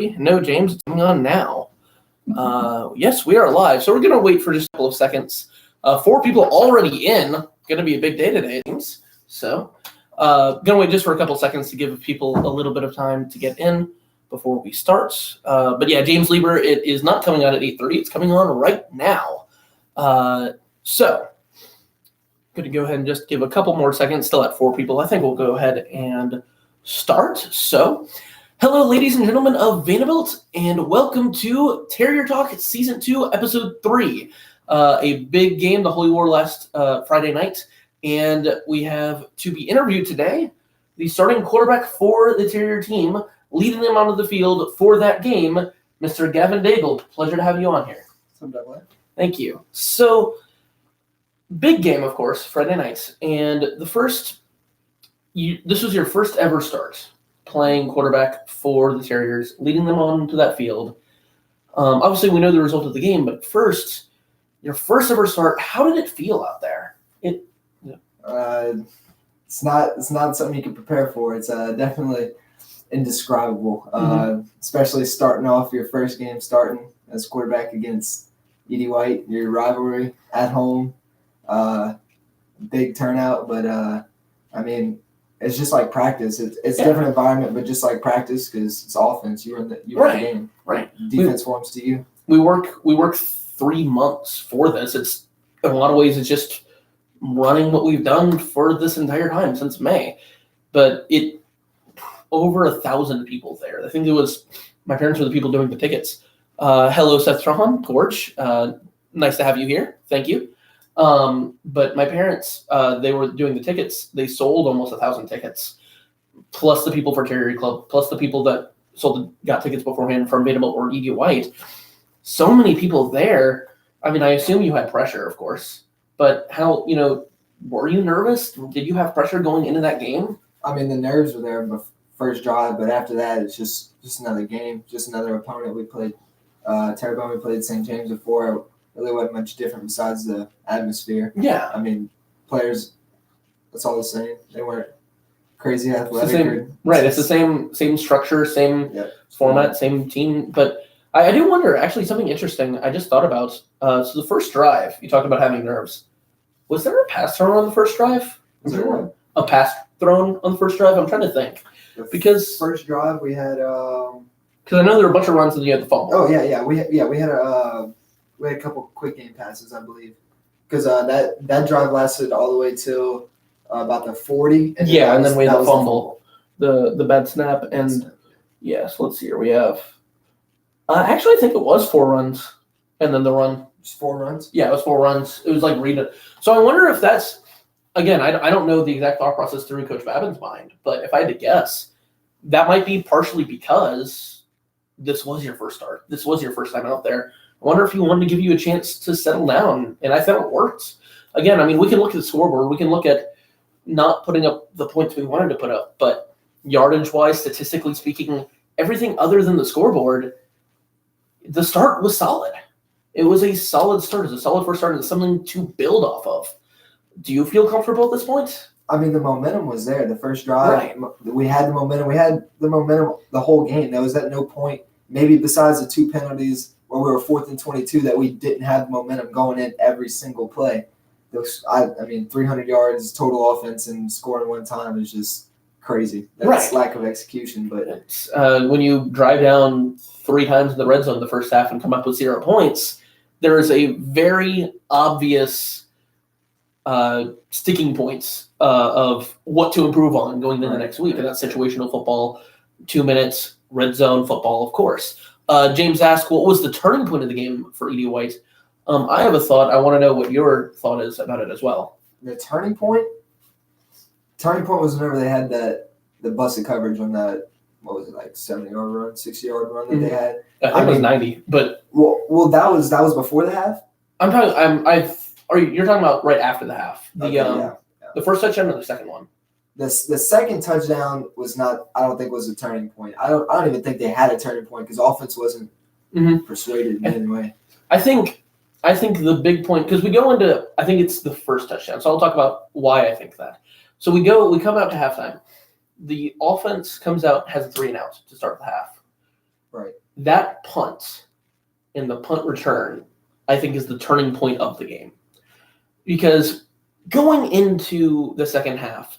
No, James, it's going on now. Yes, we are live. So we're going to wait for just a couple of seconds. 4 people already in. Going to be a big day today, James. So going to wait just for a couple of seconds to give people a little bit of time to get in before we start. But yeah, James Lieber, it is not coming on at 8:30. It's coming on right now. So going to go ahead and just give a couple more seconds. Still at 4 people. I think we'll go ahead and start. So hello, ladies and gentlemen of Vanderbilt, and welcome to Terrier Talk Season 2, Episode 3. A big game, the Holy War last Friday night, and we have to be interviewed today the starting quarterback for the Terrier team, leading them onto the field for that game, Mr. Gavin Daigle. Pleasure to have you on here. Thank you. So, big game, of course, Friday night, and this was your first ever start playing quarterback for the Terriers, leading them onto that field. Obviously, we know the result of the game, but first, your first ever start, how did it feel out there? It's not something you can prepare for. It's definitely indescribable, especially starting off your first game, starting as quarterback against Edie White, your rivalry at home. Big turnout, but I mean, it's just like practice. It's a different environment, but just like practice because it's offense. You're in the game. Right. Defense forms to you. We work 3 months for this. It's in a lot of ways it's just running what we've done for this entire time since May. But it over 1,000 people there. I think it was my parents were the people doing the tickets. Hello, Seth Trahan, Gorge. Nice to have you here. Thank you. But my parents, they were doing the tickets. They sold almost 1,000 tickets, plus the people for Terrier Club, plus the people that got tickets beforehand from Vanderbilt or Edie White. So many people there. I mean, I assume you had pressure, of course, but how, were you nervous? Did you have pressure going into that game? I mean, the nerves were there first drive, but after that, it's just another game, just another opponent. We played Terrebonne, we played St. James before. Really wasn't much different besides the atmosphere. Yeah. I mean, players, it's all the same. They weren't crazy athletic. It's the same structure, same format, same team. But I do wonder, actually, something interesting I just thought about. So the first drive, you talked about having nerves. Was there a pass thrown on the first drive? Was there what? A pass thrown on the first drive? I'm trying to think. Because first drive we had because I know there were a bunch of runs and you had the fumble. Oh yeah. We had a couple quick game passes, I believe, because that drive lasted all the way till about the 40. And then we had the fumble, the bad snap, and yes, let's see here. We have actually I think it was 4 runs, and then the run. Just 4 runs. Yeah, it was 4 runs. It was like read it. So I wonder if that's again. I don't know the exact thought process through Coach Babin's mind, but if I had to guess, that might be partially because this was your first start. This was your first time out there. I wonder if he wanted to give you a chance to settle down, and I thought it worked. Again, I mean, we can look at the scoreboard. We can look at not putting up the points we wanted to put up, but yardage-wise, statistically speaking, everything other than the scoreboard, the start was solid. It was a solid start. It was a solid first start. It's something to build off of. Do you feel comfortable at this point? I mean, the momentum was there. The first drive, we had the momentum. We had the momentum the whole game. There was at no point, maybe besides the 2 penalties, where we were 4th and 22, that we didn't have momentum going in every single play. I mean, 300 yards total offense and scoring 1 time is just crazy. That's lack of execution. But when you drive down 3 times in the red zone in the first half and come up with 0 points, there is a very obvious sticking points of what to improve on going into the next week. And that's situational football, 2 minutes, red zone football, of course. James asked, what was the turning point of the game for Edie White? I have a thought. I want to know what your thought is about it as well. The turning point was whenever they had the busted coverage on that, what was it, like 70-yard run, 60-yard run that they had? I think it was 90, but well, that was before the half. You're talking about right after the half. The first touchdown or the second one? The second touchdown was not. I don't think was a turning point. I don't even think they had a turning point because offense wasn't persuaded in any way. I think the big point, because we go into, I think it's the first touchdown. So I'll talk about why I think that. So we come out to halftime. The offense comes out, has a 3-and-out to start the half. Right. That punt and the punt return, I think, is the turning point of the game. Because going into the second half,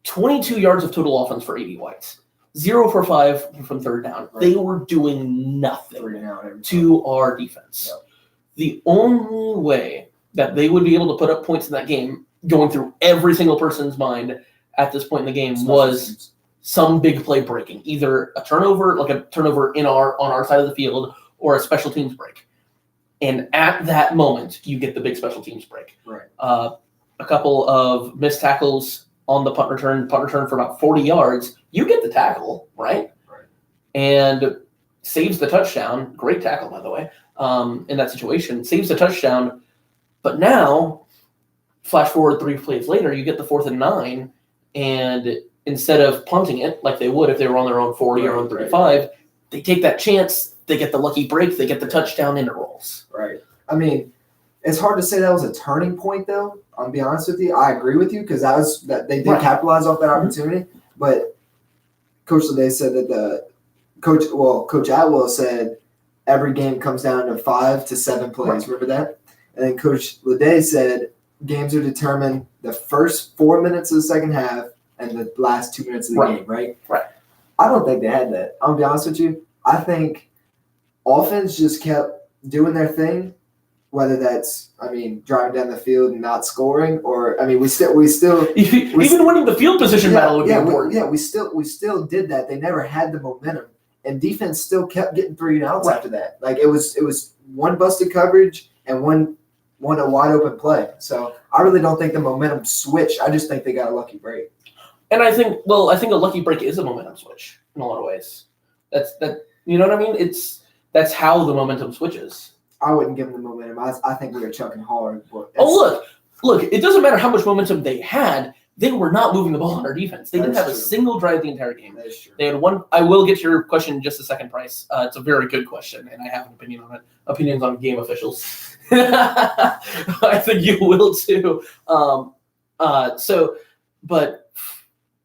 22 yards of total offense for 80 Whites. 0 for 5 from third down. Right. They were doing nothing to our defense. Yep. The only way that they would be able to put up points in that game, going through every single person's mind at this point in the game, was some big play breaking. Either a turnover, like a turnover on our side of the field, or a special teams break. And at that moment, you get the big special teams break. Right. A couple of missed tackles on the punt return for about 40 yards, you get the tackle, right? Right. And saves the touchdown. Great tackle, by the way, in that situation. Saves the touchdown. But now, flash forward 3 plays later, you get the 4th and 9, and instead of punting it like they would if they were on their own 40 or own 35, they take that chance, they get the lucky break, they get the touchdown, and it rolls. Right. I mean, it's hard to say that was a turning point, though. I'll be honest with you. I agree with you because that they did capitalize off that opportunity. Mm-hmm. But Coach Lede said that Coach Atwell said every game comes down to 5 to 7 plays. Right. Remember that? And then Coach Lede said games are determined the first 4 minutes of the second half and the last 2 minutes of the game, right? Right. I don't think they had that. I'll be honest with you. I think offense just kept doing their thing. Whether that's, driving down the field and not scoring, or we still even winning the field position battle would be important. We still did that. They never had the momentum, and defense still kept getting 3 and outs after that. Like it was one busted coverage and one a wide open play. So I really don't think the momentum switched. I just think they got a lucky break. And I think a lucky break is a momentum switch in a lot of ways. That's you know what I mean? That's how the momentum switches. I wouldn't give them the momentum. I think we were chucking hard. Look! It doesn't matter how much momentum they had. They were not moving the ball on our defense. They didn't have a single drive the entire game. That is true. They had one. I will get to your question in just a second, Price. It's a very good question, and I have an opinion on it. Opinions on game officials. I think you will too. But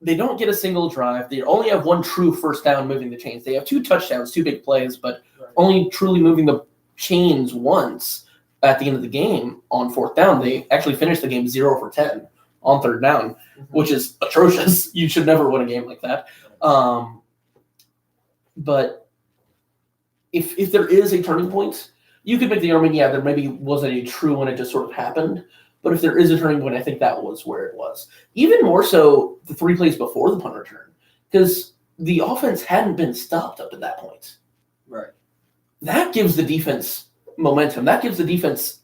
they don't get a single drive. They only have one true first down moving the chains. They have 2 touchdowns, 2 big plays, but only truly moving the chains once at the end of the game on 4th down. They actually finished the game 0 for 10 on 3rd down, which is atrocious. You should never win a game like that. But if there is a turning point, you could make the argument, there maybe wasn't a true one, it just sort of happened. But if there is a turning point, I think that was where it was. Even more so the 3 plays before the punt return, because the offense hadn't been stopped up to that point. Right. That gives the defense momentum. That gives the defense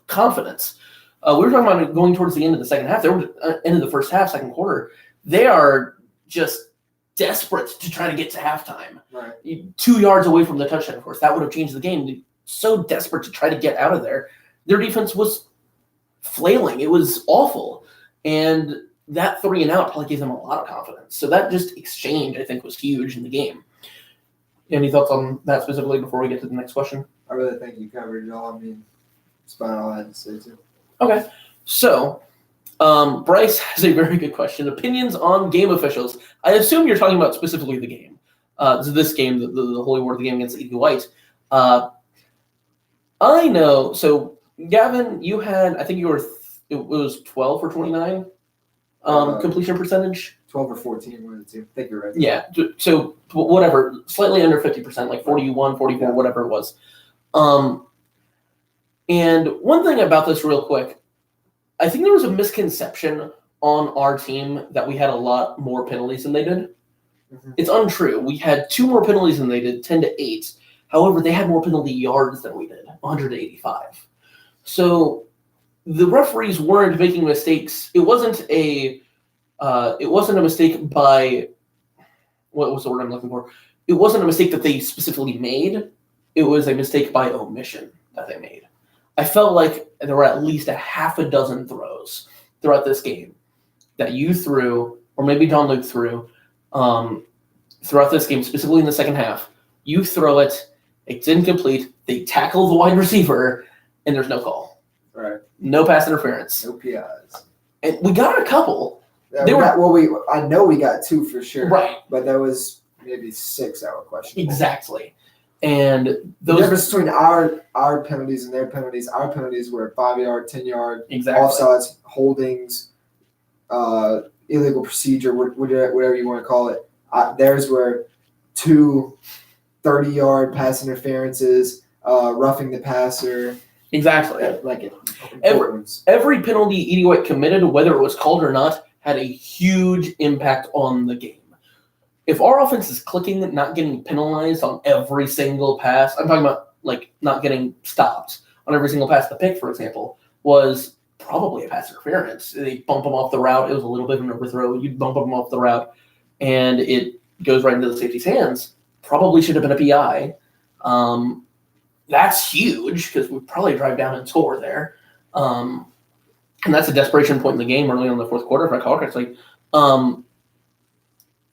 confidence. We were talking about going towards the end of the second half. They were end of the first half, second quarter. They are just desperate to try to get to halftime. Right. 2 yards away from the touchdown, of course. That would have changed the game. They're so desperate to try to get out of there. Their defense was flailing. It was awful. And that 3 and out probably gave them a lot of confidence. So that just exchange, I think, was huge in the game. Any thoughts on that specifically before we get to the next question? I really think you covered it all. It's about all I had to say, too. Okay. So, Bryce has a very good question. Opinions on game officials. I assume you're talking about specifically the game. This game, the Holy War of the game against 80 White. I know. So, Gavin, you had, I think you were, it was 12 for 29 completion percentage. 12 or 14, one of the two. I think you're right. Yeah. So, whatever, slightly under 50%, like 41, 44, whatever it was. And one thing about this real quick, I think there was a misconception on our team that we had a lot more penalties than they did. Mm-hmm. It's untrue. We had 2 more penalties than they did, 10-8. However, they had more penalty yards than we did, 185. So the referees weren't making mistakes. It wasn't a mistake by, what was the word I'm looking for? It wasn't a mistake that they specifically made. It was a mistake by omission that they made. I felt like there were at least a half a dozen throws throughout this game that you threw, or maybe Don Luke threw, throughout this game, specifically in the second half. You throw it, it's incomplete, they tackle the wide receiver, and there's no call. Right. No pass interference. No PIs. And we got a couple. Yeah, I know we got 2 for sure. Right. But there was maybe 6 that were questionable. Exactly. And The those difference between our penalties and their penalties, our penalties were 5-yard, 10-yard, exactly. offsides, holdings, illegal procedure, whatever you want to call it. Theirs were 2 30-yard pass interferences, roughing the passer. Exactly. Like every penalty Edie White committed, whether it was called or not, had a huge impact on the game. If our offense is clicking, not getting penalized on every single pass, I'm talking about like not getting stopped on every single pass. The pick, for example, was probably a pass interference. They bump them off the route. It was a little bit of an overthrow. You bump them off the route, and it goes right into the safety's hands. Probably should have been a PI. That's huge because we probably drive down and score there. And that's a desperation point in the game early on in the fourth quarter, if I recall correctly.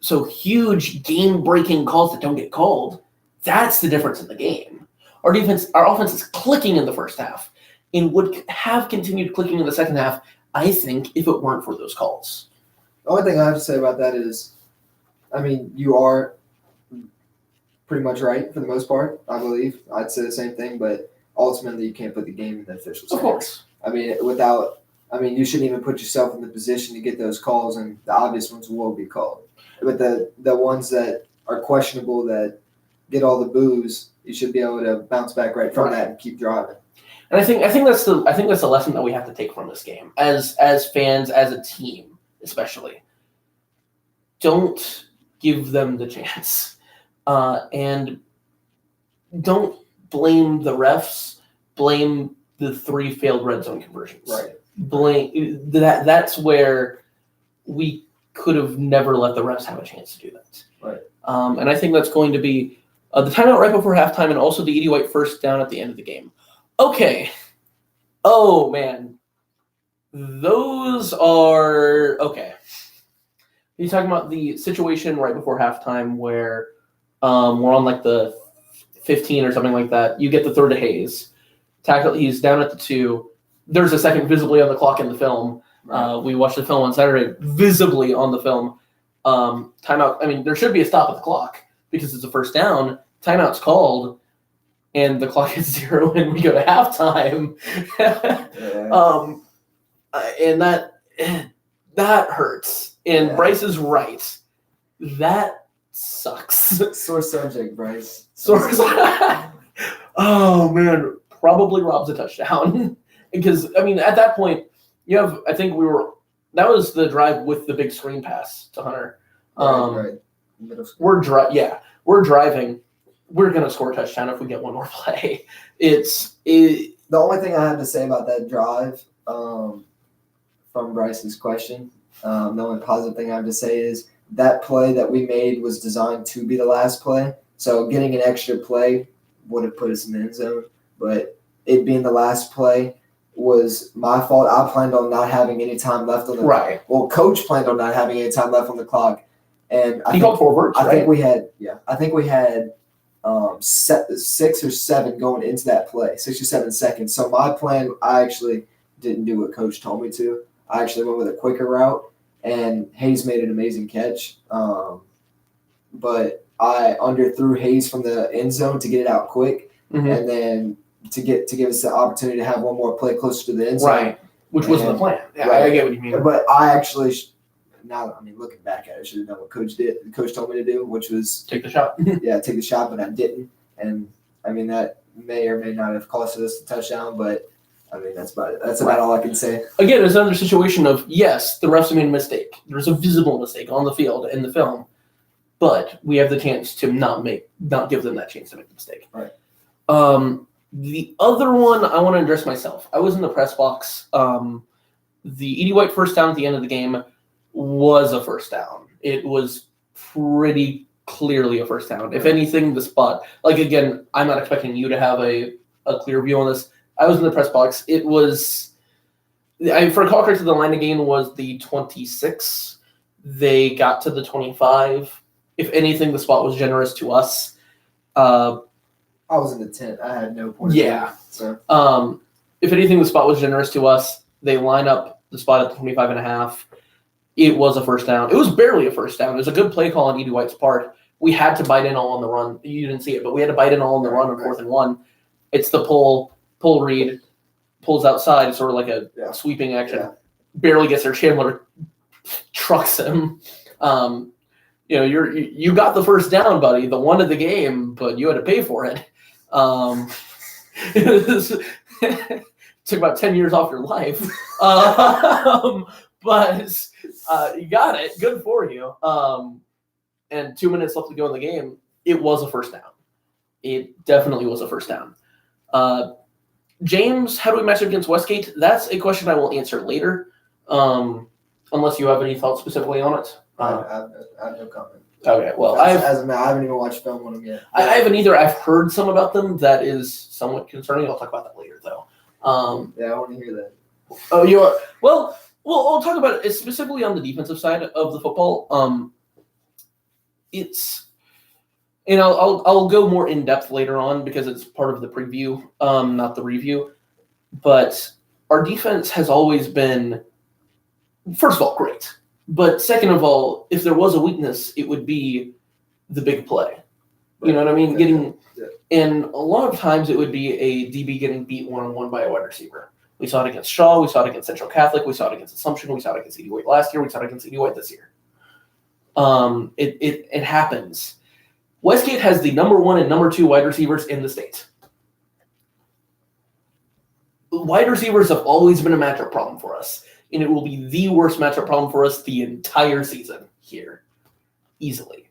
So huge game-breaking calls that don't get called. That's the difference in the game. Our offense is clicking in the first half and would have continued clicking in the second half, I think, if it weren't for those calls. The only thing I have to say about that is, I mean, you are pretty much right for the most part, I believe. I'd say the same thing, but ultimately you can't put the game in the official's hands. Of course. I mean, you shouldn't even put yourself in the position to get those calls, and the obvious ones will be called. But the ones that are questionable, that get all the boos, you should be able to bounce back right from that and keep driving. And I think that's the lesson that we have to take from this game as fans, as a team, especially. Don't give them the chance, and don't blame the refs. Blame the 3 failed red zone conversions. Right. Blame that's where we could have never let the refs have a chance to do that. Right. And I think that's going to be the timeout right before halftime, and also the Edie White first down at the end of the game. Okay. Oh, man. Those are okay. You're talking about the situation right before halftime where we're on like the 15 or something like that. You get the throw to Hayes. Tackle. He's down at the 2. There's a second visibly on the clock in the film. Right. We watched the film on Saturday, visibly on the film. Timeout. I mean, there should be a stop at the clock because it's a first down. Timeout's called, and the clock hits 0, and we go to halftime. Yeah. And that hurts. And Bryce is right. That sucks. Sore subject, Bryce. Oh man, probably robs a touchdown because I mean at that point you have. I think that was the drive with the big screen pass to Hunter. Right. We're driving. We're gonna score a touchdown if we get one more play. The only thing I have to say about that drive, from Bryce's question, the only positive thing I have to say is that play that we made was designed to be the last play. So getting an extra play would have put us in the end zone, but it being the last play was my fault. I planned on not having any time left on the clock. Well, Coach planned on not having any time left on the clock, and he called forward. I think we had 6 or 7 going into that play, 6 or 7 seconds. So my plan, I actually didn't do what Coach told me to. I actually went with a quicker route, and Hayes made an amazing catch. But I underthrew Hayes from the end zone to get it out quick, and then to give us the opportunity to have one more play closer to the end zone. Right, which wasn't the plan. Yeah, right. I get what you mean. But I actually, looking back at it, I should have done what Coach did. Coach told me to do, which was take the shot. Take the shot, but I didn't. And I mean that may or may not have cost us a touchdown, but I mean that's about all I can say. Again, it's another situation of yes, the refs made a mistake. There's a visible mistake on the field in the film, but we have the chance to not give them that chance to make the mistake. Right. The other one I want to address myself. I was in the press box. The Edie White first down at the end of the game was a first down. It was pretty clearly a first down. If anything, the spot, again, I'm not expecting you to have a clear view on this. I was in the press box. It was, for a call correct to the line again, was the 26. They got to the 25. If anything, the spot was generous to us. I was in the tent. I had no point. Yeah. So. If anything, the spot was generous to us. They line up the spot at the 25.5. It was a first down. It was barely a first down. It was a good play call on Edie White's part, we had to bite in all on the run. You didn't see it, but we had to bite in all on the run on 4th and 1. It's the pull read, pulls outside, sort of like a sweeping action. Yeah. Barely gets there. Chandler trucks him. You got the first down, buddy, the one of the game, but you had to pay for it. It took about 10 years off your life. But you got it. Good for you. And 2 minutes left to go in the game. It was a first down. It definitely was a first down. James, how do we match up against Westgate? That's a question I will answer later, unless you have any thoughts specifically on it. I have no comment. Okay, well, I haven't even watched film on them yet. I haven't either. I've heard some about them. That is somewhat concerning. I'll talk about that later, though. I want to hear that. Oh, you are? Well, we'll talk about it specifically on the defensive side of the football. It's, I'll go more in depth later on because it's part of the preview, not the review. But our defense has always been, first of all, great. But second of all, if there was a weakness, it would be the big play. You know what I mean? And a lot of times it would be a DB getting beat one-on-one by a wide receiver. We saw it against Shaw. We saw it against Central Catholic. We saw it against Assumption. We saw it against E.D. White last year. We saw it against E.D. White this year. It happens. Westgate has the number 1 and number 2 wide receivers in the state. Wide receivers have always been a matchup problem for us. And it will be the worst matchup problem for us the entire season here, easily.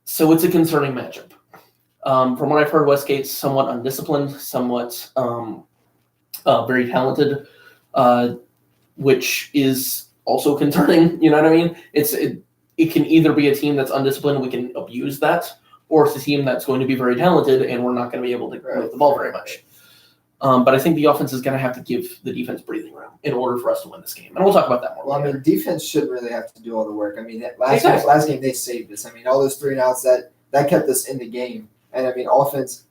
So it's a concerning matchup. From what I've heard, Westgate's somewhat undisciplined, somewhat very talented, which is also concerning. You know what I mean? It can either be a team that's undisciplined, we can abuse that, or it's a team that's going to be very talented, and we're not going to be able to move the ball very much. But I think the offense is going to have to give the defense breathing room in order for us to win this game. And we'll talk about that more later. Well, I mean, defense shouldn't really have to do all the work. I mean, last game they saved us. I mean, all those 3 and outs, that kept us in the game. And, I mean, offense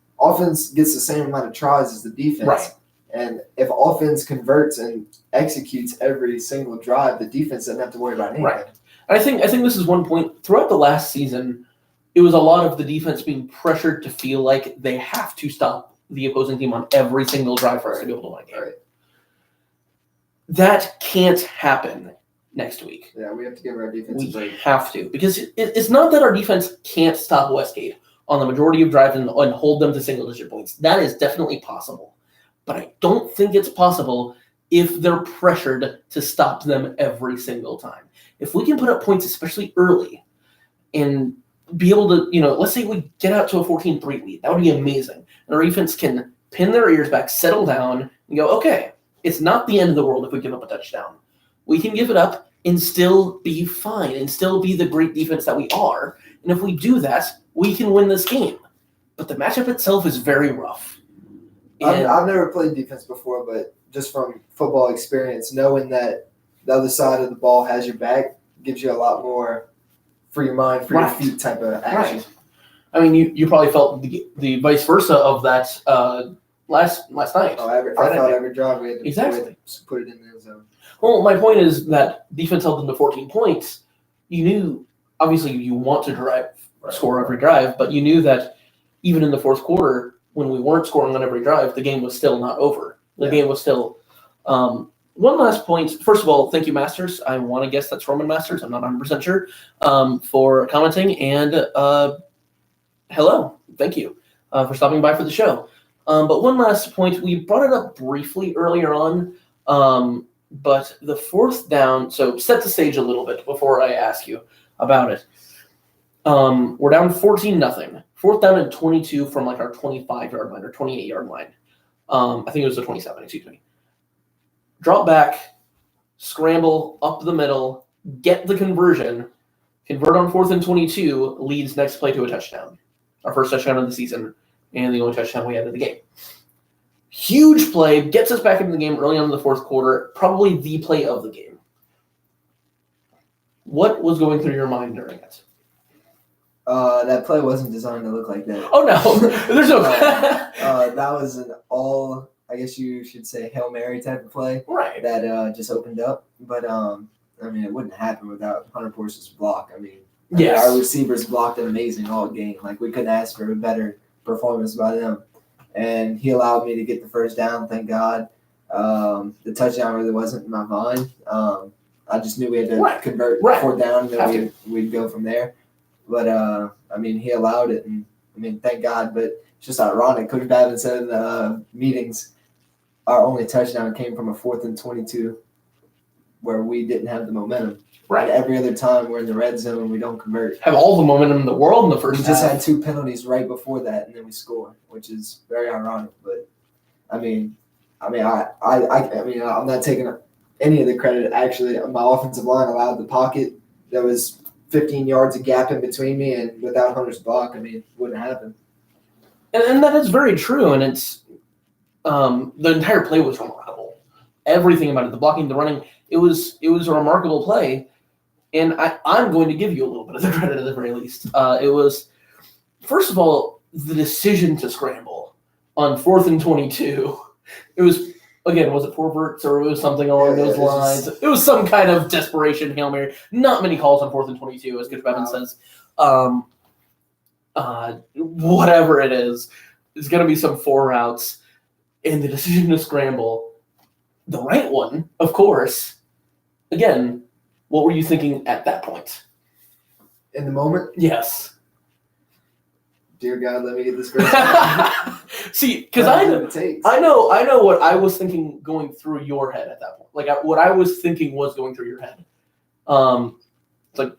gets the same amount of tries as the defense. Right. And if offense converts and executes every single drive, the defense doesn't have to worry about anything. Right. And I think this is one point. Throughout the last season, it was a lot of the defense being pressured to feel like they have to stop the opposing team on every single drive for us to be able to win a game. Right. That can't happen next week. Yeah, we have to give our defense a break. We have to. Because it's not that our defense can't stop Westgate on the majority of drives and hold them to single-digit points. That is definitely possible. But I don't think it's possible if they're pressured to stop them every single time. If we can put up points, especially early, and be able to, let's say we get out to a 14-3 lead. That would be amazing. And our defense can pin their ears back, settle down, and go, okay, it's not the end of the world if we give up a touchdown. We can give it up and still be fine and still be the great defense that we are. And if we do that, we can win this game. But the matchup itself is very rough. I've never played defense before, but just from football experience, knowing that the other side of the ball has your back gives you a lot more for your mind, for your feet type of action. Right. I mean, you probably felt the vice versa of that last night. Oh, I felt every drive we had to put it in the end zone. Well, my point is that defense held them to 14 points. You knew, obviously, you want to score every drive, but you knew that even in the fourth quarter, when we weren't scoring on every drive, the game was still not over. The game was still one last point. First of all, thank you, Masters. I want to guess that's Roman Masters. I'm not 100% sure for commenting. And hello. Thank you for stopping by for the show. But one last point. We brought it up briefly earlier on, but the fourth down, so set the stage a little bit before I ask you about it. We're down 14-0. Fourth down and 22 from like our 25-yard line or 28-yard line. I think it was the 27, excuse me. Drop back, scramble up the middle, get the conversion, convert on 4th and 22, leads next play to a touchdown. Our first touchdown of the season, and the only touchdown we had in the game. Huge play, gets us back into the game early on in the fourth quarter, probably the play of the game. What was going through your mind during it? That play wasn't designed to look like that. Oh, no. There's no... that was an all, I guess you should say, Hail Mary type of play. Right. That just opened up. But, I mean, it wouldn't happen without Hunter Porce's block. I mean, Yes. Our receivers blocked amazing all game. Like, we couldn't ask for a better performance by them. And he allowed me to get the first down, thank God. The touchdown really wasn't in my mind. I just knew we had to convert fourth down, and then we'd go from there. But, he allowed it, and, thank God. But it's just ironic. Coach Babin said in the meetings our only touchdown came from a 4th and 22 where we didn't have the momentum. Right. And every other time we're in the red zone, we don't convert. Have all the momentum in the world in the first half. We just had 2 penalties right before that, and then we score, which is very ironic. But I'm not taking any of the credit. Actually, my offensive line allowed the pocket. There was 15 yards of gap in between me, and without Hunter's block, it wouldn't happen. And that is very true. And it's the entire play was remarkable. Everything about it, the blocking, the running, it was a remarkable play. And I'm going to give you a little bit of the credit at the very least. It was, first of all, the decision to scramble on 4th and 22. It was, again, was it 4 verts or it was something along those lines? It was some kind of desperation Hail Mary. Not many calls on 4th and 22, as Coach Bevan says. Whatever it is, it's going to be some 4 routes. And the decision to scramble, the right one, of course. Again, what were you thinking at that point? In the moment? Yes. Dear God, let me get this great. See, because I know what I was thinking going through your head at that point. Like what I was thinking was going through your head. It's like,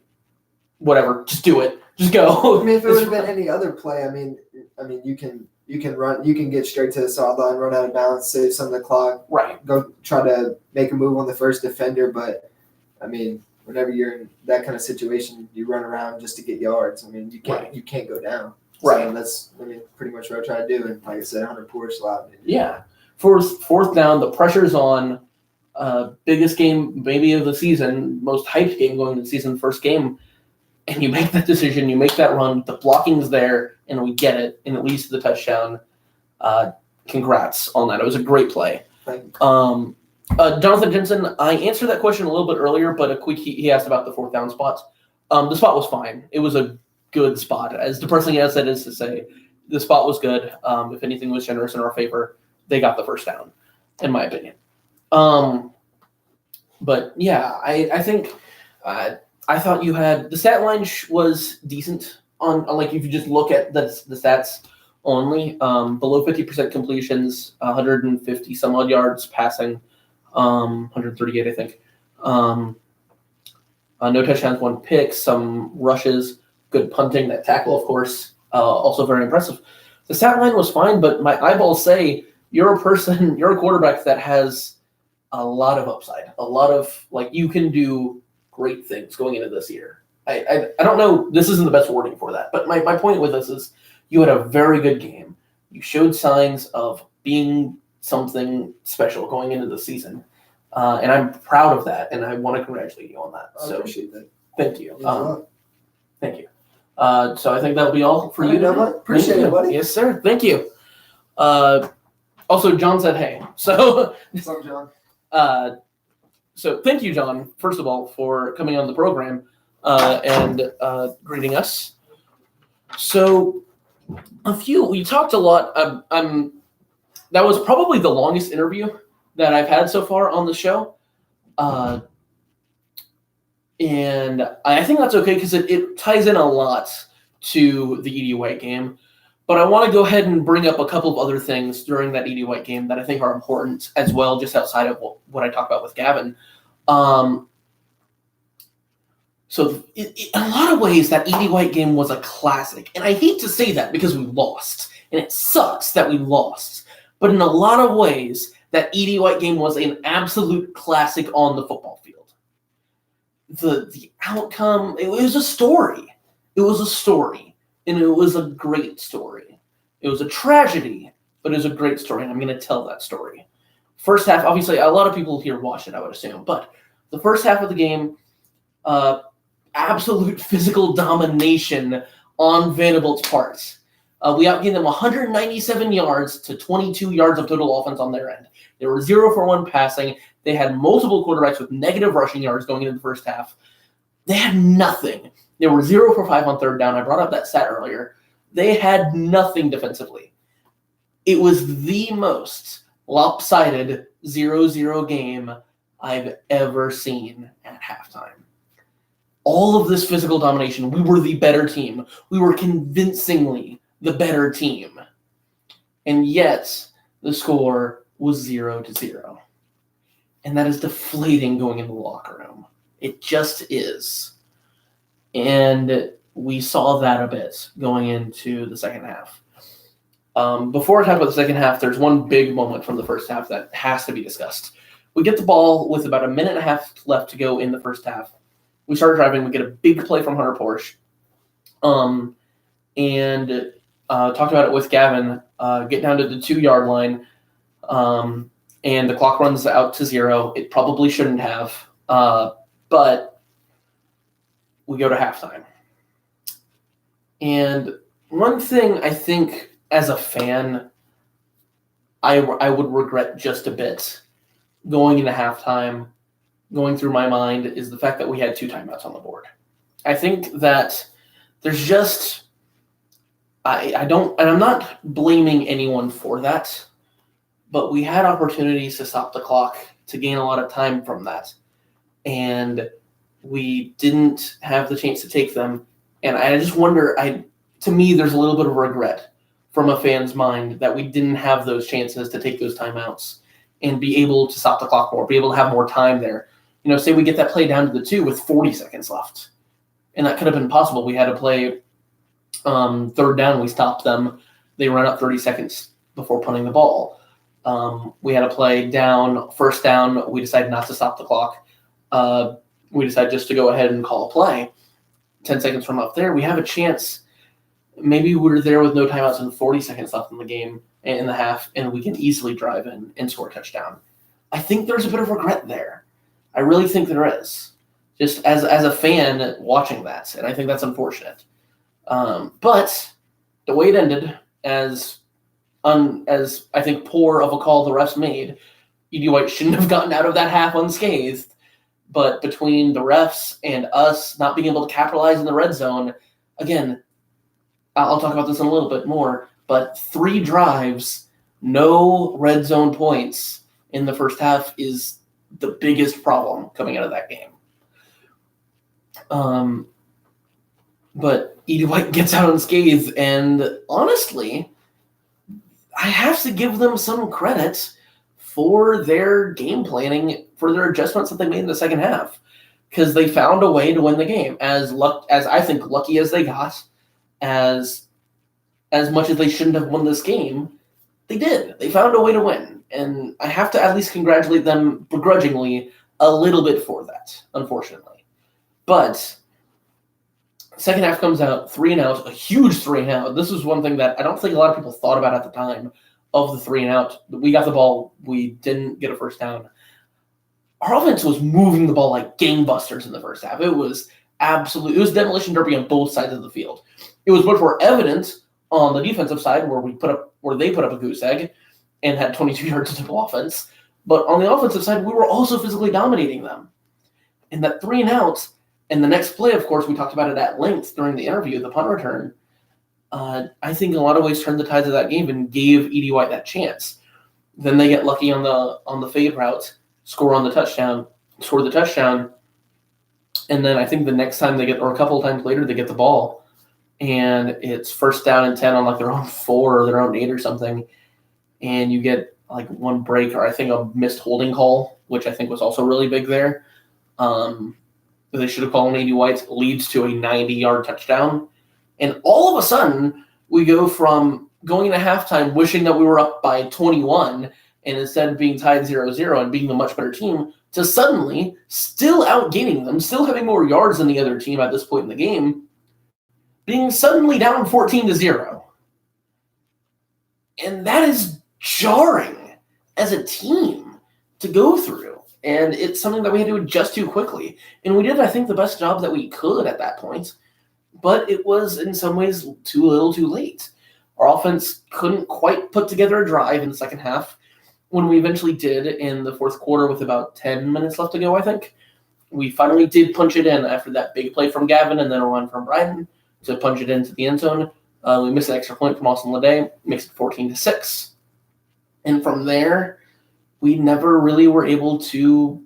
whatever, just do it, just go. If it would have been any other play, you can run, you can get straight to the sideline, run out of bounds, save some of the clock, right? Go try to make a move on the first defender, but. Whenever you're in that kind of situation, you run around just to get yards. You can't go down. Right. So that's pretty much what I try to do. And like I said, Hunter Porsche allowed me. Yeah. Fourth down, the pressure's on. Biggest game maybe of the season, most hyped game going into the season, first game, and you make that decision, you make that run. The blocking's there, and we get it, and it leads to the touchdown. Congrats on that. It was a great play. Thank you. Jonathan Jensen, I answered that question a little bit earlier, but a quick he asked about the 4th down spots. The spot was fine. It was a good spot. As depressing as that is to say, the spot was good. If anything was generous in our favor, they got the first down, in my opinion. But yeah, I think I thought you had the stat line was decent on like if you just look at the stats only. Below 50% completions, 150 some odd yards passing. 138, I think. No touchdowns, 1 pick, some rushes, good punting. That tackle, of course, also very impressive. The stat line was fine, but my eyeballs say you're a quarterback that has a lot of upside, a lot of you can do great things going into this year. I don't know. This isn't the best wording for that, but my point with this is you had a very good game. You showed signs of being something special going into the season. And I'm proud of that, and I want to congratulate you on that. I appreciate that. Thank you. Thank you. So I think that'll be all for you. Appreciate it, buddy. Yes, sir. Thank you. Also, John said hey. So, what's up, John? So thank you, John, first of all, for coming on the program and greeting us. So we talked a lot. That was probably the longest interview that I've had so far on the show. And I think that's okay because it ties in a lot to the E.D. White game. But I want to go ahead and bring up a couple of other things during that E.D. White game that I think are important as well, just outside of what I talked about with Gavin. So in a lot of ways, that E.D. White game was a classic. And I hate to say that because we lost. And it sucks that we lost. But in a lot of ways, that E.D. White game was an absolute classic on the football field. The outcome, it was a story. It was a story. And it was a great story. It was a tragedy, but it was a great story. And I'm going to tell that story. First half, obviously, a lot of people here watched it, I would assume. But the first half of the game, absolute physical domination on Vanderbilt's part. We outgained them 197 yards to 22 yards of total offense on their end. They were 0 for 1 passing. They had multiple quarterbacks with negative rushing yards going into the first half. They had nothing. They were 0 for 5 on third down. I brought up that stat earlier. They had nothing defensively. It was the most lopsided 0-0 game I've ever seen at halftime. All of this physical domination, we were the better team. We were convincingly the better team. And yet, the score was 0-0. And that is deflating going into the locker room. It just is. And we saw that a bit going into the second half. Before I talk about the second half, there's one big moment from the first half that has to be discussed. We get the ball with about a minute and a half left to go in the first half. We start driving. We get a big play from Hunter Porsche. And talked about it with Gavin. Get down to the 2-yard line. And the clock runs out to 0. It probably shouldn't have. But we go to halftime. And one thing I think as a fan, I would regret just a bit going into halftime, going through my mind, is the fact that we had 2 timeouts on the board. I think that there's just, and I'm not blaming anyone for that, but we had opportunities to stop the clock, to gain a lot of time from that. And we didn't have the chance to take them. And I just wonder, to me, there's a little bit of regret from a fan's mind that we didn't have those chances to take those timeouts and be able to stop the clock more, be able to have more time there. You know, say we get that play down to the 2 with 40 seconds left. And that could have been possible. We had to play third down. We stopped them. They run up 30 seconds before punting the ball. We had to play first down. We decided not to stop the clock. We decided just to go ahead and call a play. 10 seconds from up there, we have a chance. Maybe we're there with no timeouts and 40 seconds left in the game, in the half, and we can easily drive in and score a touchdown. I think there's a bit of regret there. I really think there is, just as a fan watching that, and I think that's unfortunate. But the way it ended, as I think poor of a call the refs made, E.D. White shouldn't have gotten out of that half unscathed. But between the refs and us not being able to capitalize in the red zone, again, I'll talk about this in a little bit more, but 3 drives, no red zone points in the first half is the biggest problem coming out of that game. But E.D. White gets out unscathed, and honestly, I have to give them some credit for their game planning, for their adjustments that they made in the second half, because they found a way to win the game. As I think lucky as they got, as much as they shouldn't have won this game, they did. They found a way to win, and I have to at least congratulate them begrudgingly a little bit for that, unfortunately. But second half comes out, 3 and out, a huge 3 and out. This was one thing that I don't think a lot of people thought about at the time of the 3 and out. We got the ball. We didn't get a first down. Our offense was moving the ball like gangbusters in the first half. It was demolition derby on both sides of the field. It was much more evident on the defensive side where they put up a goose egg and had 22 yards of total offense. But on the offensive side, we were also physically dominating them. And that 3 and out, and the next play, of course, we talked about it at length during the interview, the punt return, I think in a lot of ways turned the tides of that game and gave E.D. White that chance. Then they get lucky on the fade route, score the touchdown, and then I think the next time or a couple of times later, they get the ball, and it's first down and 10 on like their own 4 or their own 8 or something, and you get like one break or I think a missed holding call, which I think was also really big there. They should have called E.D. White, leads to a 90-yard touchdown. And all of a sudden, we go from going into halftime wishing that we were up by 21 and instead of being tied 0-0 and being the much better team to suddenly still outgaining them, still having more yards than the other team at this point in the game, being suddenly down 14-0. And that is jarring as a team to go through. And it's something that we had to adjust to quickly. And we did, I think, the best job that we could at that point. But it was, in some ways, too little too late. Our offense couldn't quite put together a drive in the second half. When we eventually did in the fourth quarter with about 10 minutes left to go, I think, We finally did punch it in after that big play from Gavin and then a run from Brian to punch it into the end zone. We missed an extra point from Austin Lede, makes it 14-6. And from there, we never really were able to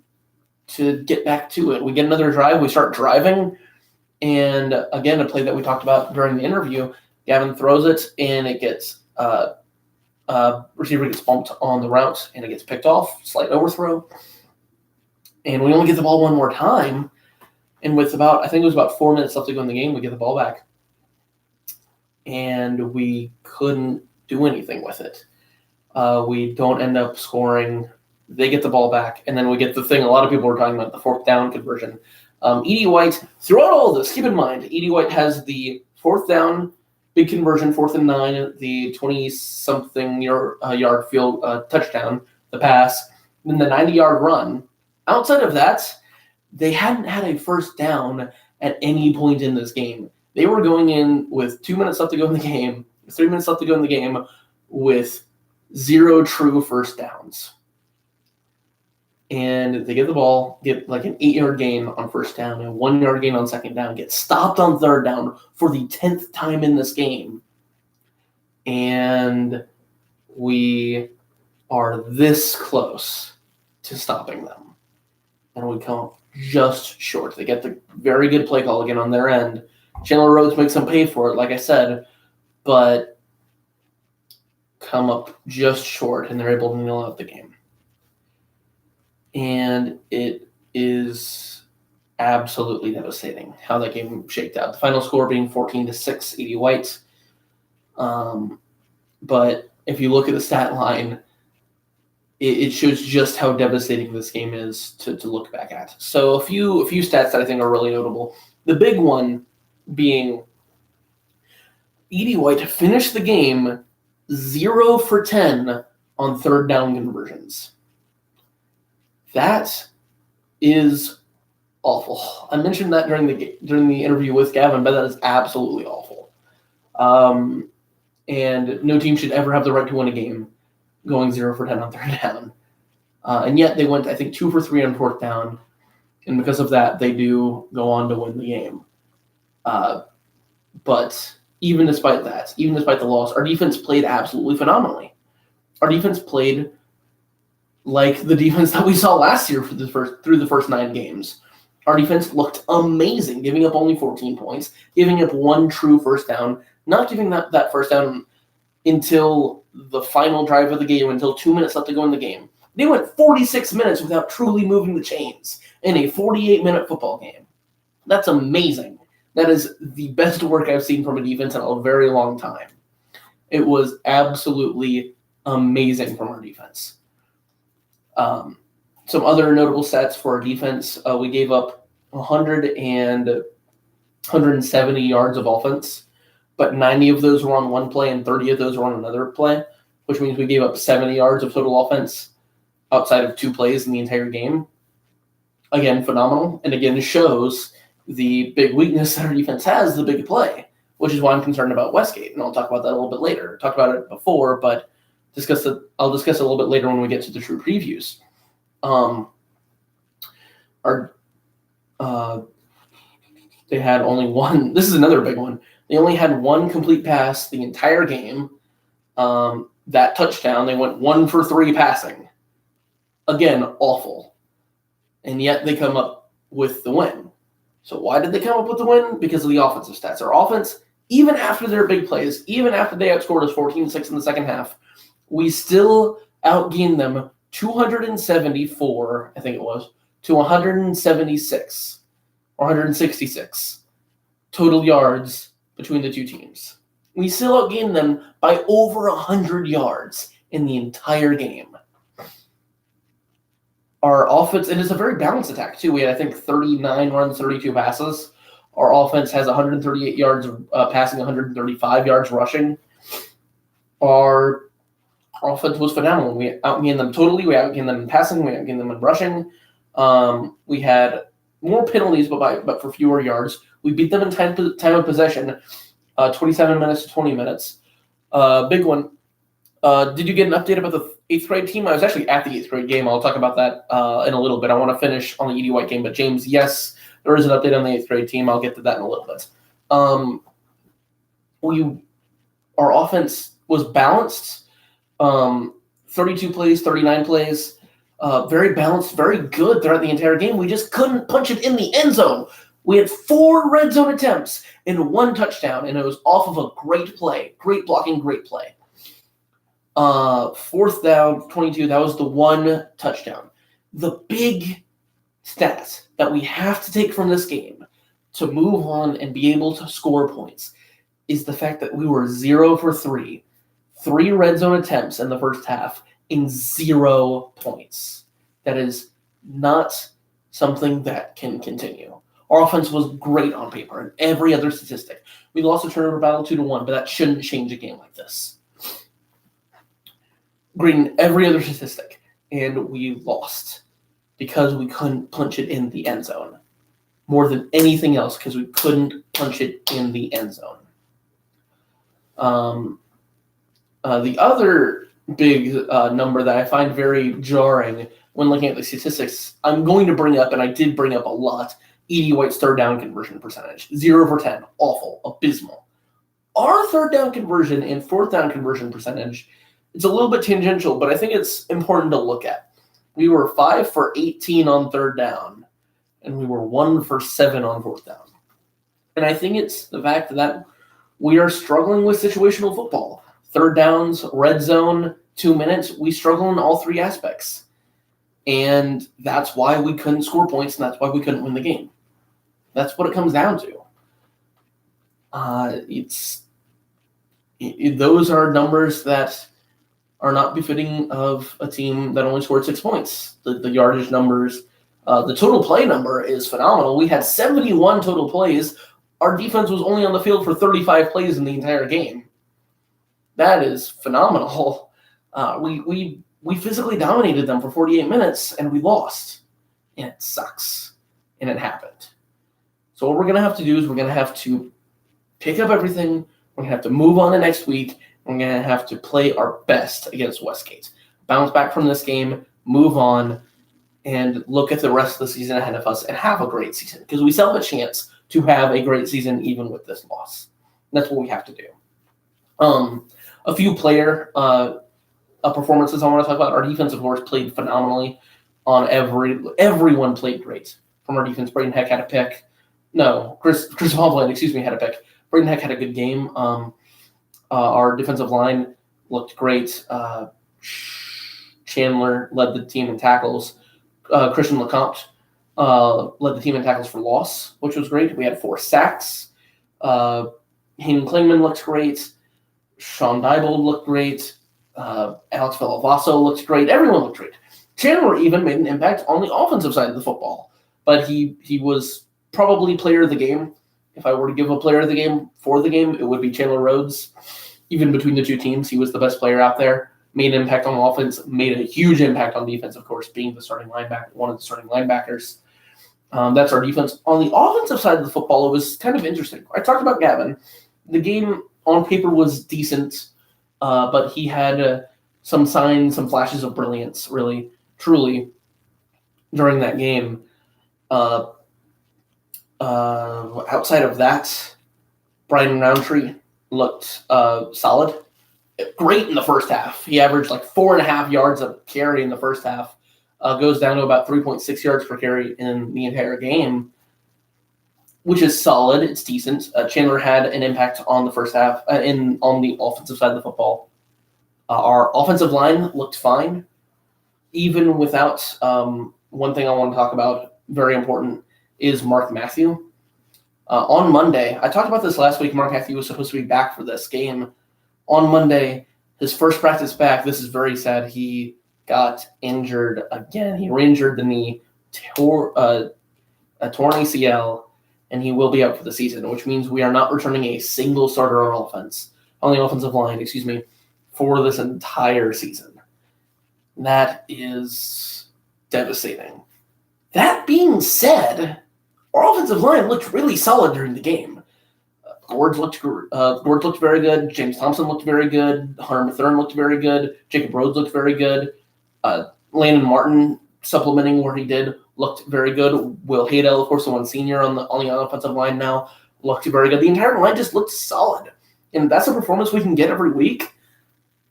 get back to it. We get another drive, we start driving, and again, a play that we talked about during the interview, Gavin throws it, and it gets receiver gets bumped on the route, and it gets picked off, slight overthrow. And we only get the ball one more time, and with I think it was about 4 minutes left to go in the game, we get the ball back. And we couldn't do anything with it. We don't end up scoring. They get the ball back, and then we get the thing a lot of people were talking about, the fourth down conversion. Edie White, throughout all of this, keep in mind, Edie White has the fourth down, big conversion, 4th and 9, the 20-something yard field touchdown, the pass, then the 90-yard run. Outside of that, they hadn't had a first down at any point in this game. They were going in with 2 minutes left to go in the game, 3 minutes left to go in the game, with 0 true first downs. And they get the ball, get like an 8-yard gain on first down, and a 1-yard gain on second down, get stopped on third down for the 10th time in this game. And we are this close to stopping them. And we come up just short. They get the very good play call again on their end. Chandler Rhodes makes them pay for it, like I said, but come up just short, and they're able to kneel out the game. And it is absolutely devastating how that game shaked out. The final score being 14-6, Edie White. But if you look at the stat line, it shows just how devastating this game is to look back at. So a few stats that I think are really notable. The big one being Edie White finished the game 0 for 10 on third down conversions. That is awful. I mentioned that during the interview with Gavin, but that is absolutely awful. And no team should ever have the right to win a game going 0 for 10 on third down. And yet they went, I think, 2 for 3 on fourth down. And because of that, they do go on to win the game. But even despite that, even despite the loss, our defense played absolutely phenomenally. Our defense played like the defense that we saw last year through the first 9 games. Our defense looked amazing, giving up only 14 points, giving up 1 true first down, not giving that first down until the final drive of the game, until 2 minutes left to go in the game. They went 46 minutes without truly moving the chains in a 48-minute football game. That's amazing. That is the best work I've seen from a defense in a very long time. It was absolutely amazing from our defense. Some other notable stats for our defense, we gave up 170 yards of offense, but 90 of those were on one play and 30 of those were on another play, which means we gave up 70 yards of total offense outside of 2 plays in the entire game. Again, phenomenal, and again shows the big weakness that our defense has, the big play, which is why I'm concerned about Westgate, and I'll talk about that a little bit later. I talked about it before, but I'll discuss it a little bit later when we get to the true previews. They had only one. This is another big one. They only had 1 complete pass the entire game. That touchdown, they went 1 for 3 passing. Again, awful. And yet they come up with the win. So why did they come up with the win? Because of the offensive stats. Our offense, even after their big plays, even after they outscored us 14-6 in the second half, we still outgained them 274, I think it was, to 176 or 166 total yards between the two teams. We still outgained them by over 100 yards in the entire game. Our offense, it is a very balanced attack, too. We had, I think, 39 runs, 32 passes. Our offense has 138 yards passing, 135 yards rushing. Our offense was phenomenal. We outgained them totally. We outgained them in passing. We outgained them in rushing. We had more penalties, but for fewer yards. We beat them in time of possession, 27 minutes to 20 minutes. Big one. Did you get an update about the 8th grade team? I was actually at the 8th grade game. I'll talk about that in a little bit. I want to finish on the ED White game. But, James, yes, there is an update on the 8th grade team. I'll get to that in a little bit. Our offense was balanced. 32 plays, 39 plays. Very balanced, very good throughout the entire game. We just couldn't punch it in the end zone. We had 4 red zone attempts and 1 touchdown, and it was off of a great play. Great blocking, great play. 4th down, 22, that was the 1 touchdown. The big stats that we have to take from this game to move on and be able to score points is the fact that we were 0 for 3. 3 red zone attempts in the first half in 0 points. That is not something that can continue. Our offense was great on paper and every other statistic. We lost a turnover battle 2-1, but that shouldn't change a game like this. Great in every other statistic, and we lost because we couldn't punch it in the end zone. More than anything else, because we couldn't punch it in the end zone. The other big number that I find very jarring when looking at the statistics, I'm going to bring up, and I did bring up a lot, ED White's third down conversion percentage. 0 for 10. Awful. Abysmal. Our third down conversion and 4th down conversion percentage, it's a little bit tangential, but I think it's important to look at. We were 5 for 18 on 3rd down, and we were 1 for 7 on 4th down. And I think it's the fact that we are struggling with situational football. 3rd downs, red zone, 2 minutes, we struggle in all 3 aspects. And that's why we couldn't score points, and that's why we couldn't win the game. That's what it comes down to. Those are numbers that are not befitting of a team that only scored 6 points. The yardage numbers, the total play number is phenomenal. We had 71 total plays. Our defense was only on the field for 35 plays in the entire game. That is phenomenal. We physically dominated them for 48 minutes, and we lost. And it sucks. And it happened. So what we're going to have to do is we're going to have to pick up everything. We're going to have to move on to next week. We're going to have to play our best against Westgate. Bounce back from this game, move on, and look at the rest of the season ahead of us and have a great season. Because we still have a chance to have a great season even with this loss. That's what we have to do. A few player performances I want to talk about. Our defense, of course, played phenomenally. Everyone played great. From our defense, Braden Heck had a pick. No, Chris Hovland, had a pick. Braden Heck had a good game. Our defensive line looked great. Chandler led the team in tackles. Christian LeCompte led the team in tackles for loss, which was great. We had 4 sacks. Hayden Klingman looked great. Sean Diebold looked great. Alex Villalvaso looked great. Everyone looked great. Chandler even made an impact on the offensive side of the football. But he was probably player of the game. If I were to give a player of the game for the game, it would be Chandler Rhodes. Even between the 2 teams, he was the best player out there. Made an impact on offense, made a huge impact on defense, of course, being the starting linebacker, one of the starting linebackers. That's our defense. On the offensive side of the football, it was kind of interesting. I talked about Gavin. The game on paper was decent, but he had some signs, some flashes of brilliance, really, truly, during that game. Outside of that, Brian Roundtree looked solid. Great in the first half. He averaged like 4.5 yards of carry in the first half. Goes down to about 3.6 yards per carry in the entire game, which is solid. It's decent. Chandler had an impact on the first half on the offensive side of the football. Our offensive line looked fine, even without one thing I want to talk about, very important, is Mark Matthew. On Monday, I talked about this last week. Mark Matthew was supposed to be back for this game. On Monday, his first practice back, this is very sad, he got injured again. He re-injured the knee, tore a torn ACL, and he will be out for the season, which means we are not returning a single starter on the offensive line, for this entire season. That is devastating. That being said, our offensive line looked really solid during the game. Gord looked very good. James Thompson looked very good. Hunter Mathern looked very good. Jacob Rhodes looked very good. Landon Martin, supplementing where he did, looked very good. Will Haydell, of course, the one senior on the offensive line now, looked very good. The entire line just looked solid. And that's a performance we can get every week.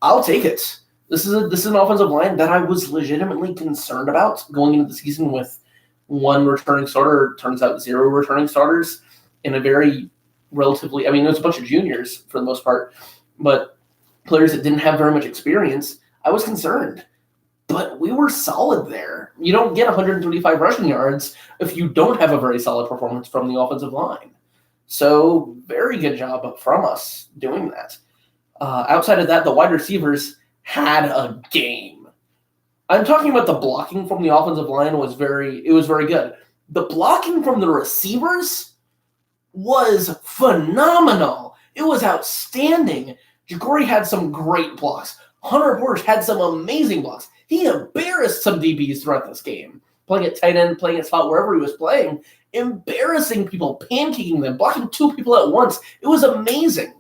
I'll take it. This is an offensive line that I was legitimately concerned about going into the season with one returning starter. Turns out 0 returning starters in a very relatively, there's a bunch of juniors for the most part, but players that didn't have very much experience. I was concerned, but we were solid there. You don't get 135 rushing yards if you don't have a very solid performance from the offensive line. So very good job from us doing that. Outside of that, the wide receivers had a game. I'm talking about the blocking from the offensive line was very good. The blocking from the receivers was phenomenal. It was outstanding. Ja'Cory had some great blocks. Hunter Porsche had some amazing blocks. He embarrassed some DBs throughout this game. Playing at tight end, playing at slot, wherever he was playing, embarrassing people, pancaking them, blocking 2 people at once. It was amazing.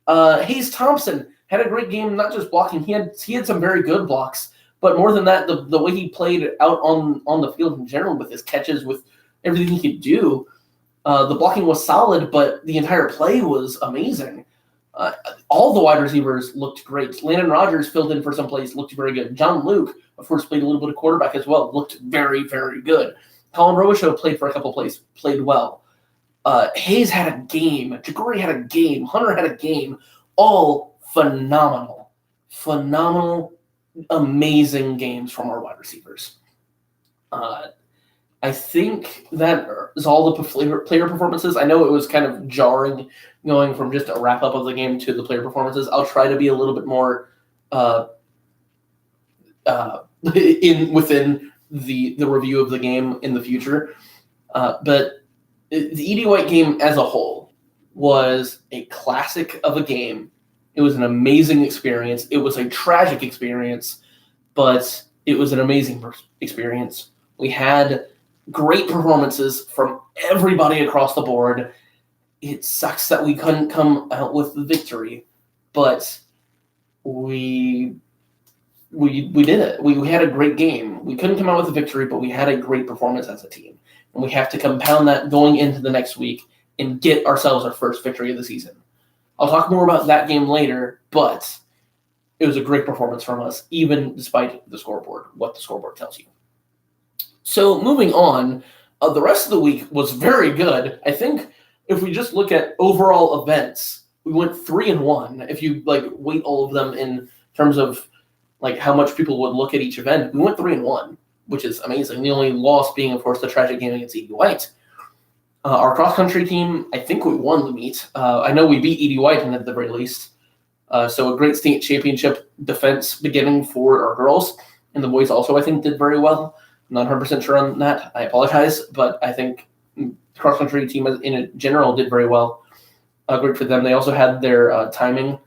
Hayes Thompson had a great game, not just blocking. He had some very good blocks, but more than that, the way he played out on the field in general with his catches, with everything he could do, the blocking was solid, but the entire play was amazing. All the wide receivers looked great. Landon Rogers filled in for some plays, looked very good. John Luke, of course, played a little bit of quarterback as well, looked very, very good. Colin Robichaux played for a couple plays, played well. Hayes had a game. Ja'Cory had a game. Hunter had a game. All phenomenal, amazing games from our wide receivers. I think that is all the player performances. I know it was kind of jarring going from just a wrap-up of the game to the player performances. I'll try to be a little bit more within the review of the game in the future. But the E.D. White game as a whole was a classic of a game. It was an amazing experience. It was a tragic experience, but it was an amazing experience. We had great performances from everybody across the board. It sucks that we couldn't come out with the victory, but we did it. We had a great game. We couldn't come out with a victory, but we had a great performance as a team. And we have to compound that going into the next week and get ourselves our first victory of the season. I'll talk more about that game later, but it was a great performance from us, even despite the scoreboard, what the scoreboard tells you. So moving on, the rest of the week was very good. I think if we just look at overall events, we went 3-1. If you weight all of them in terms of how much people would look at each event, we went 3-1, which is amazing. The only loss being, of course, the tragic game against E.D. White. Our cross-country team, I think we won the meet. I know we beat E.D. White at the very least. So a great state championship defense beginning for our girls. And the boys also, I think, did very well. I'm not 100% sure on that. I apologize. But I think the cross-country team in general did very well. Great for them. They also had their timing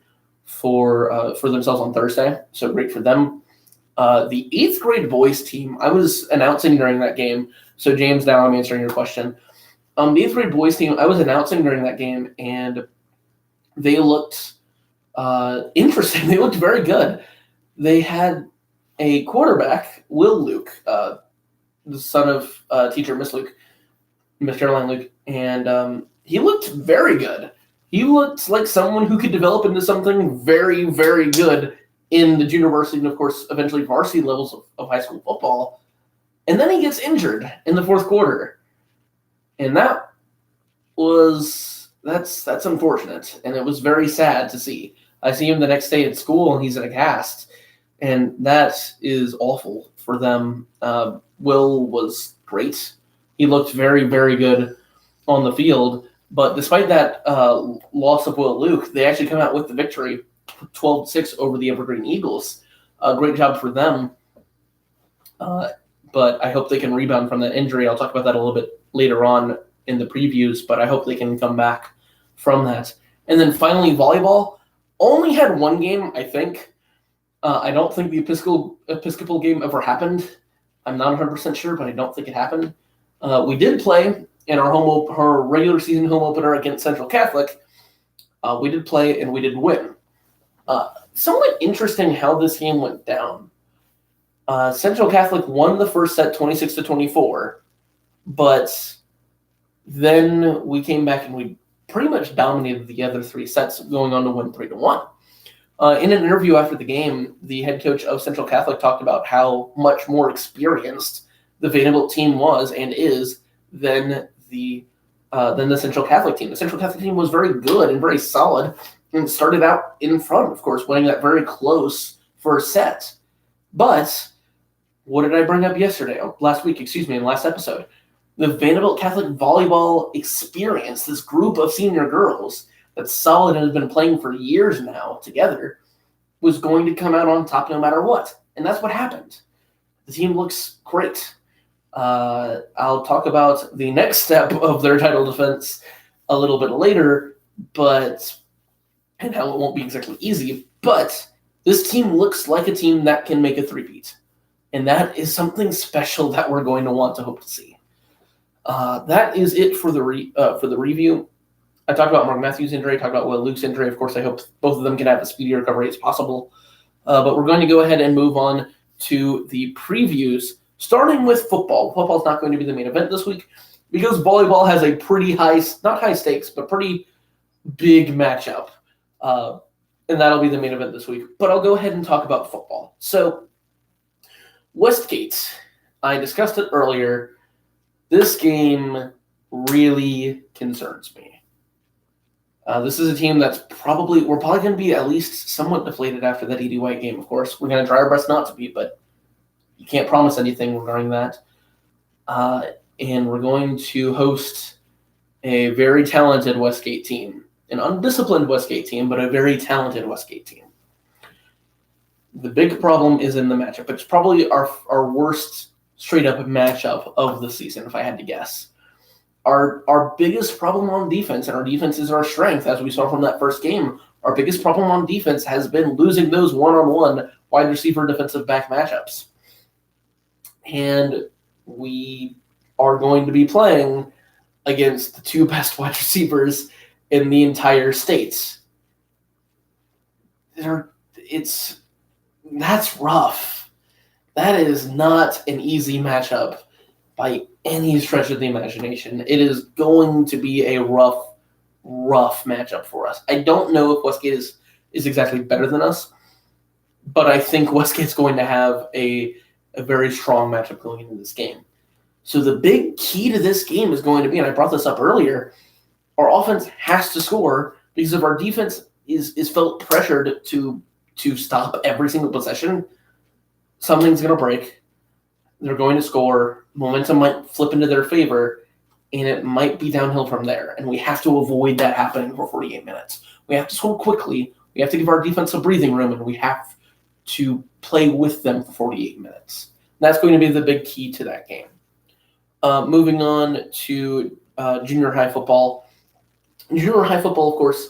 for themselves on Thursday. So great for them. The 8th grade boys team, I was announcing during that game. So James, now I'm answering your question. The 8th grade boys team, I was announcing during that game, and they looked interesting. They looked very good. They had a quarterback, Will Luke, the son of teacher Miss Caroline Luke, and he looked very good. He looked like someone who could develop into something very, very good in the junior varsity and, of course, eventually varsity levels of high school football. And then he gets injured in the 4th quarter. And that's unfortunate, and it was very sad to see. I see him the next day at school, and he's in a cast, and that is awful for them. Will was great. He looked very, very good on the field, but despite that loss of Will Luke, they actually come out with the victory, 12-6 over the Evergreen Eagles. Great job for them, but I hope they can rebound from that injury. I'll talk about that a little bit later on in the previews, but I hope they can come back from that. And then finally, volleyball only had one game, I think. I don't think the Episcopal game ever happened. I'm not 100% sure, but I don't think it happened. We did play in our regular season home opener against Central Catholic, We did play and we did win. Somewhat interesting how this game went down. Central Catholic won the first set 26-24, but then we came back and we pretty much dominated the other 3 sets, going on to win 3-1. In an interview after the game, the head coach of Central Catholic talked about how much more experienced the Vanderbilt team was and is than the Central Catholic team. The Central Catholic team was very good and very solid and started out in front, of course, winning that very close first set. But what did I bring up last week, in the last episode? The Vanderbilt Catholic volleyball experience, this group of senior girls that's solid and has been playing for years now together, was going to come out on top no matter what. And that's what happened. The team looks great. I'll talk about the next step of their title defense a little bit later, and how it won't be exactly easy, but this team looks like a team that can make a three-peat. And that is something special that we're going to want to hope to see. That is it for the review. I talked about Mark Matthews' injury, I talked about Will Luke's injury. Of course, I hope both of them can have as speedy recovery as possible. But we're going to go ahead and move on to the previews, starting with football. Football's not going to be the main event this week because volleyball has a pretty not high stakes, but pretty big matchup. And that'll be the main event this week. But I'll go ahead and talk about football. So, Westgate, I discussed it earlier. This game really concerns me. This is a team we're probably going to be at least somewhat deflated after that E.D. White game, of course. We're going to try our best not to be, but you can't promise anything regarding that. And we're going to host a very talented Westgate team. An undisciplined Westgate team, but a very talented Westgate team. The big problem is in the matchup. It's probably our worst straight-up matchup of the season, if I had to guess. Our biggest problem on defense, and our defense is our strength, as we saw from that first game, our biggest problem on defense has been losing those one-on-one wide receiver defensive back matchups. And we are going to be playing against the 2 best wide receivers in the entire state. That's rough. That is not an easy matchup by any stretch of the imagination. It is going to be a rough matchup for us. I don't know if Westgate is exactly better than us, but I think Westgate's going to have a very strong matchup going into this game. So the big key to this game is going to be, and I brought this up earlier, our offense has to score because if our defense is felt pressured to stop every single possession, something's going to break. They're going to score. Momentum might flip into their favor, and it might be downhill from there. And we have to avoid that happening for 48 minutes. We have to score quickly. We have to give our defense a breathing room, and we have to play with them for 48 minutes. And that's going to be the big key to that game. Moving on to junior high football. Junior high football, of course,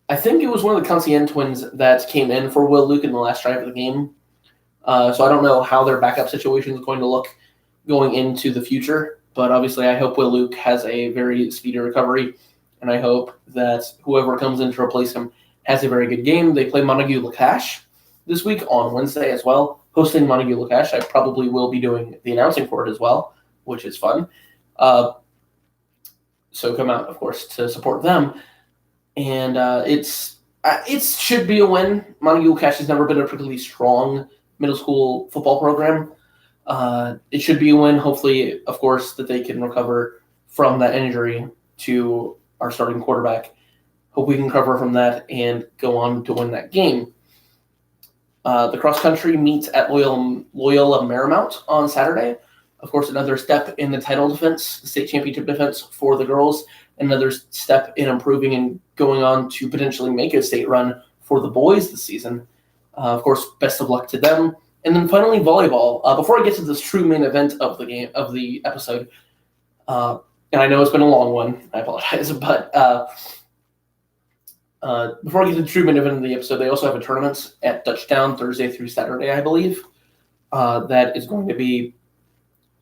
I think it was one of the Conscien twins that came in for Will Luke in the last drive of the game. So I don't know how their backup situation is going to look going into the future, but obviously I hope Will Luke has a very speedy recovery, and I hope that whoever comes in to replace him has a very good game. They play Montague-Lacache this week on Wednesday as well. Hosting Montague-Lacache, I probably will be doing the announcing for it as well, which is fun. So come out, of course, to support them. And it should be a win. Montague-Lacache has never been a particularly strong middle school football program. It should be a win. Hopefully, of course, that they can recover from that injury to our starting quarterback. Hope we can recover from that and go on to win that game. The cross country meets at Loyola Marymount on Saturday. Of course, another step in the title defense, the state championship defense for the girls. Another step in improving and going on to potentially make a state run for the boys this season. Of course, best of luck to them. And then finally, volleyball. Before I get to this true main event of the episode, and I know it's been a long one, I apologize, but before I get to the true main event of the episode, they also have a tournament at Dutchtown Thursday through Saturday, I believe. That is going to be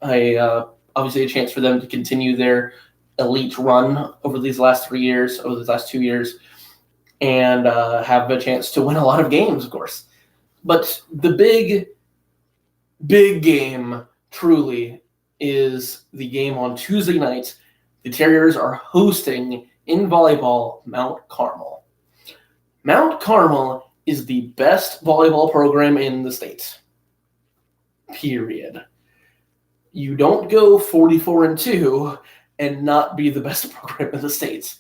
obviously a chance for them to continue their elite run over these last 3 years, over these last 2 years. and have a chance to win a lot of games, of course. But the big game truly is the game on Tuesday night. The Terriers are hosting in volleyball Mount Carmel. Mount Carmel is the best volleyball program in the state. Period. You don't go 44-2 and not be the best program in the state.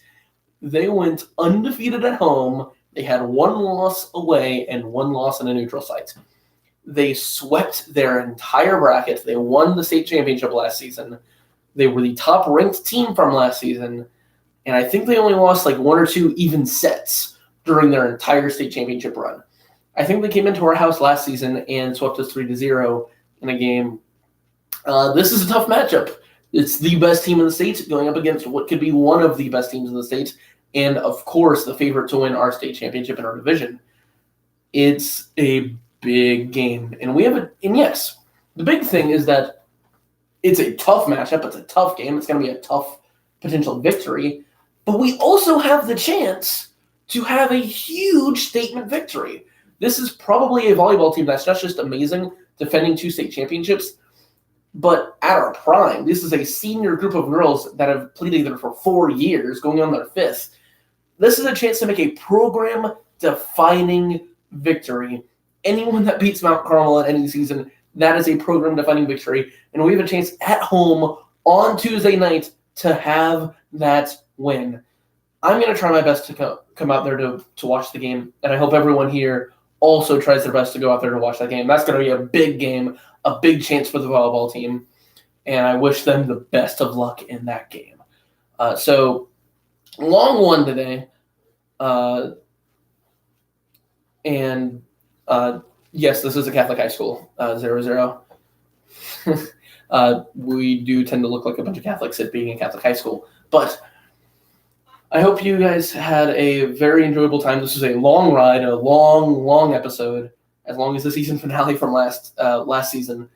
They went undefeated at home. They had one loss away and one loss in a neutral site. They swept their entire bracket. They won the state championship last season. They were the top-ranked team from last season, and I think they only lost like one or two even sets during their entire state championship run. I think they came into our house last season and swept us 3-0 in a game. This is a tough matchup. It's the best team in the state going up against what could be one of the best teams in the state, and of course the favorite to win our state championship in our division. It's a big game, and yes, the big thing is that it's a tough matchup. It's a tough game. It's going to be a tough potential victory, but we also have the chance to have a huge statement victory. This is probably a volleyball team that's not just amazing, defending 2 state championships, but at our prime. This is a senior group of girls that have played together for 4 years, going on their 5th. This is a chance to make a program-defining victory. Anyone that beats Mount Carmel at any season, that is a program-defining victory, and we have a chance at home on Tuesday night to have that win. I'm going to try my best to come out there to watch the game, and I hope everyone here also tries their best to go out there to watch that game. That's going to be a big game, a big chance for the volleyball team, and I wish them the best of luck in that game. So, long one today, and yes, this is a Catholic high school, 0-0. We do tend to look like a bunch of Catholics at being a Catholic high school, but I hope you guys had a very enjoyable time. This was a long ride, a long episode, as long as the season finale from last season.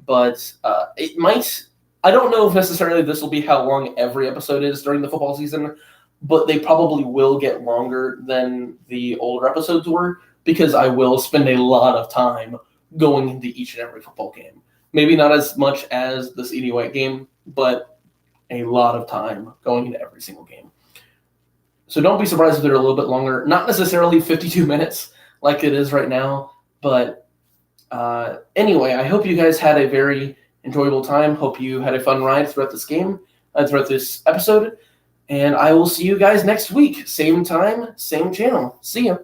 But it might, I don't know if necessarily this will be how long every episode is during the football season, but they probably will get longer than the older episodes were, because I will spend a lot of time going into each and every football game. Maybe not as much as this ED White game, but a lot of time going into every single game. So don't be surprised if they're a little bit longer. Not necessarily 52 minutes like it is right now, but anyway, I hope you guys had a very enjoyable time. Hope you had a fun ride throughout this game, throughout this episode, and I will see you guys next week. Same time, same channel. See ya.